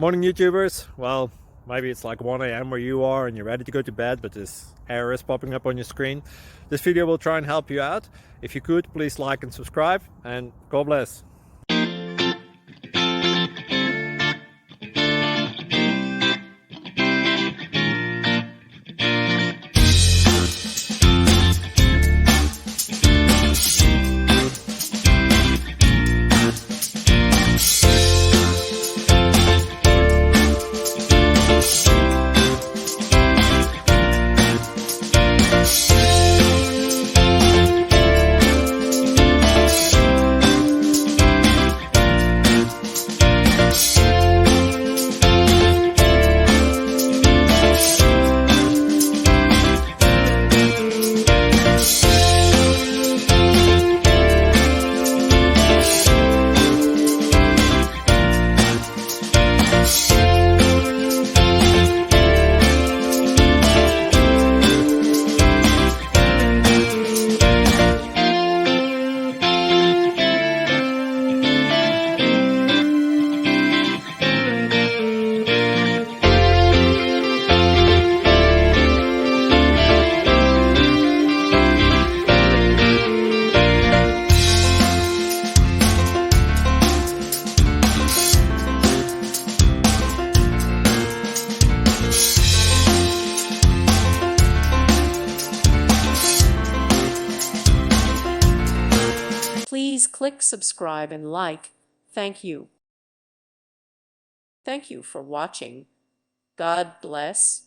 Morning YouTubers. Well, maybe it's like 1 a.m. where you are and you're ready to go to bed, but this error is popping up on your screen. This video will try and help you out. If you could, please like and subscribe, and God bless. Please click subscribe and like. Thank you. Thank you for watching. God bless.